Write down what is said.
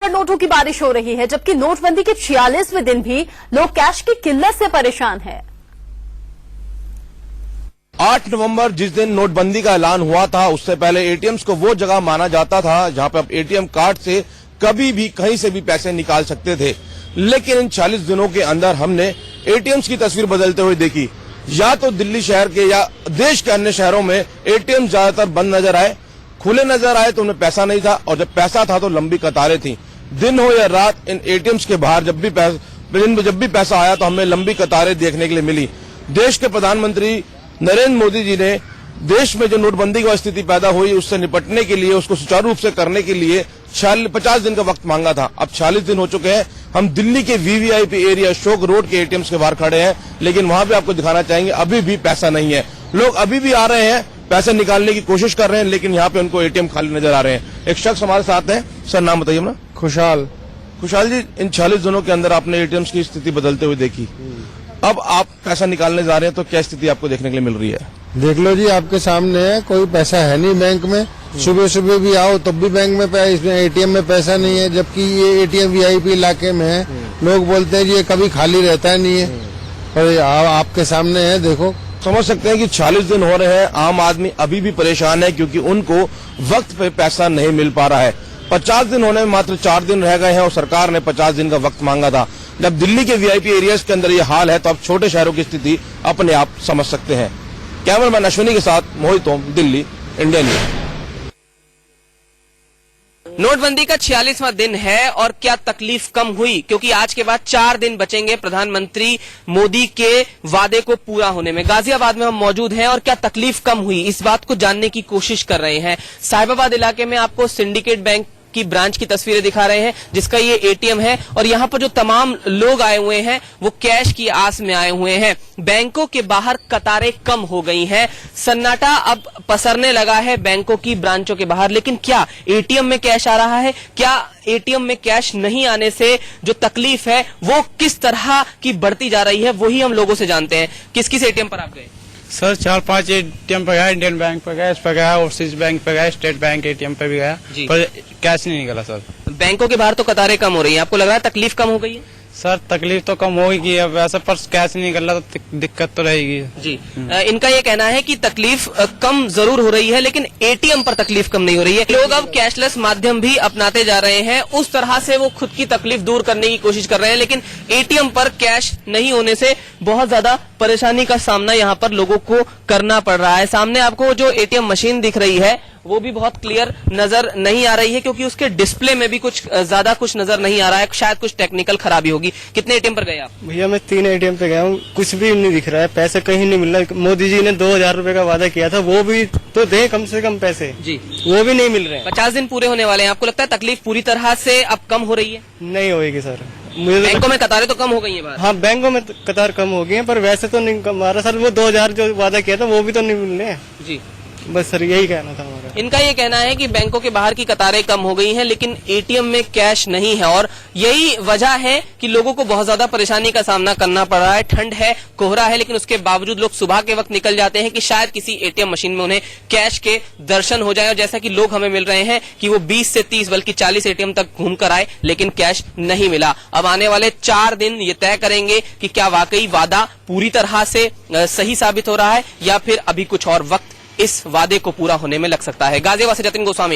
नोटों की बारिश हो रही है, जबकि नोटबंदी के 46वें दिन भी लोग कैश की किल्लत से परेशान हैं। 8 नवंबर जिस दिन नोटबंदी का ऐलान हुआ था, उससे पहले एटीएम्स को वो जगह माना जाता था जहां पे आप एटीएम कार्ड से कभी भी कहीं से भी पैसे निकाल सकते थे। लेकिन इन 40 दिनों के अंदर हमने एटीएम्स की तस्वीर बदलते हुए देखी। या तो दिल्ली शहर के या देश के अन्य शहरों में एटीएम ज्यादातर बंद नजर आए, खुले नजर आए तो उनमें पैसा नहीं था, और जब पैसा था तो लंबी कतारें थी। दिन हो या रात, इन एटीएम्स के बाहर जब भी पैसा आया तो हमें लंबी कतारें देखने के लिए मिली। देश के प्रधानमंत्री नरेंद्र मोदी जी ने देश में जो नोटबंदी की स्थिति पैदा हुई, उससे निपटने के लिए, उसको सुचारू रूप से करने के लिए 50 दिन का वक्त मांगा था। अब 40 दिन हो चुके हैं। हम दिल्ली के वीवीआईपी एरिया अशोक रोड के एटीएम्स के बाहर खड़े हैं, लेकिन वहां पे आपको दिखाना चाहेंगे अभी भी पैसा नहीं है। लोग अभी भी आ रहे हैं, पैसे निकालने की कोशिश कर रहे हैं, लेकिन यहाँ पे उनको एटीएम खाली नजर आ रहे हैं। एक शख्स हमारे साथ है। सर, नाम बताइए अपना। खुशहाल जी, इन 40 दिनों के अंदर आपने एटीएम्स की स्थिति बदलते हुए देखी। अब आप पैसा निकालने जा रहे हैं तो क्या स्थिति आपको देखने के लिए मिल रही है? देख लो जी, आपके सामने है, कोई पैसा है नहीं बैंक में। सुबह सुबह भी आओ तब भी बैंक में इसमें एटीएम में पैसा नहीं है, जबकि ये एटीएम वीआईपी इलाके में है। लोग बोलते हैं जी ये कभी खाली रहता नहीं है, और आपके सामने है, देखो। समझ सकते हैं कि 40 दिन हो रहे हैं, आम आदमी अभी भी परेशान है क्योंकि उनको वक्त पे पैसा नहीं मिल पा रहा है। 50 दिन होने में मात्र 4 दिन रह गए हैं और सरकार ने 50 दिन का वक्त मांगा था। जब दिल्ली के वीआईपी एरियाज के अंदर ये हाल है तो अब छोटे शहरों की स्थिति अपने आप समझ सकते हैं। कैमरामैन अश्विनी के साथ मोहित ओम, दिल्ली, इंडिया न्यूज। नोटबंदी का 46वां दिन है और क्या तकलीफ कम हुई? क्योंकि आज के बाद 4 दिन बचेंगे प्रधानमंत्री मोदी के वादे को पूरा होने में। गाजियाबाद में हम मौजूद हैं और क्या तकलीफ कम हुई, इस बात को जानने की कोशिश कर रहे हैं। साहिबाबाद इलाके में आपको सिंडिकेट बैंक की ब्रांच की तस्वीरें दिखा रहे हैं, जिसका ये एटीएम है, और यहाँ पर जो तमाम लोग आए हुए हैं वो कैश की आस में आए हुए हैं। बैंकों के बाहर कतारें कम हो गई हैं, सन्नाटा अब पसरने लगा है बैंकों की ब्रांचों के बाहर। लेकिन क्या एटीएम में कैश आ रहा है? क्या एटीएम में कैश नहीं आने से जो तकलीफ है वो किस तरह की बढ़ती जा रही है, वही हम लोगों से जानते हैं। किस किस एटीएम पर आप गए? सर 4-5 एटीएम पे गया, इंडियन बैंक पे गया, इस पे गया, ओवरसीज बैंक पे गया, स्टेट बैंक एटीएम पे भी गया, पर कैश नहीं निकला सर। बैंकों के बाहर तो कतारें कम हो रही हैं, आपको लग रहा है तकलीफ कम हो गई है? सर तकलीफ तो कम होगी, अब वैसे पर कैश नहीं निकल रहा तो दिक्कत तो रहेगी जी। इनका ये कहना है कि तकलीफ कम जरूर हो रही है, लेकिन एटीएम पर तकलीफ कम नहीं हो रही है। लोग अब कैशलेस माध्यम भी अपनाते जा रहे हैं, उस तरह से वो खुद की तकलीफ दूर करने की कोशिश कर रहे हैं, लेकिन एटीएम पर कैश नहीं होने से बहुत ज्यादा परेशानी का सामना यहाँ पर लोगों को करना पड़ रहा है। सामने आपको जो एटीएम मशीन दिख रही है वो भी बहुत क्लियर नजर नहीं आ रही है, क्योंकि उसके डिस्प्ले में भी कुछ ज्यादा कुछ नजर नहीं आ रहा है, शायद कुछ टेक्निकल खराबी होगी। कितने एटीएम पर गए आप? भैया मैं 3 एटीएम पे गया हूँ, कुछ भी नहीं दिख रहा है, पैसे कहीं नहीं मिल रहा। मोदी जी ने 2000 रुपए का वादा किया था, वो भी तो दे कम से कम पैसे जी, वो भी नहीं मिल रहे हैं। 50 दिन पूरे होने वाले हैं, आपको लगता है तकलीफ पूरी तरह से अब कम हो रही है? नहीं होगी सर, मुझे बैंकों में कतारें तो कम हो गई है। हाँ, बैंकों में कतार कम हो गई है, पर वैसे तो नहीं कम आ रहा सर। वो 2000 जो वादा किया था वो भी तो नहीं मिल रहे हैं जी। बस सर यही कहना था हमारा। इनका ये कहना है कि बैंकों के बाहर की कतारें कम हो गई हैं, लेकिन एटीएम में कैश नहीं है, और यही वजह है कि लोगों को बहुत ज्यादा परेशानी का सामना करना पड़ रहा है। ठंड है, कोहरा है, लेकिन उसके बावजूद लोग सुबह के वक्त निकल जाते हैं कि शायद किसी एटीएम मशीन में उन्हें कैश के दर्शन हो जाए। और जैसा कि लोग हमें मिल रहे हैं कि वो 20 से 30 बल्कि 40 एटीएम तक घूम कर आए, लेकिन कैश नहीं मिला। अब आने वाले 4 दिन ये तय करेंगे कि क्या वाकई वादा पूरी तरह से सही साबित हो रहा है या फिर अभी कुछ और वक्त इस वादे को पूरा होने में लग सकता है। गाजियाबाद से जतिन गोस्वामी।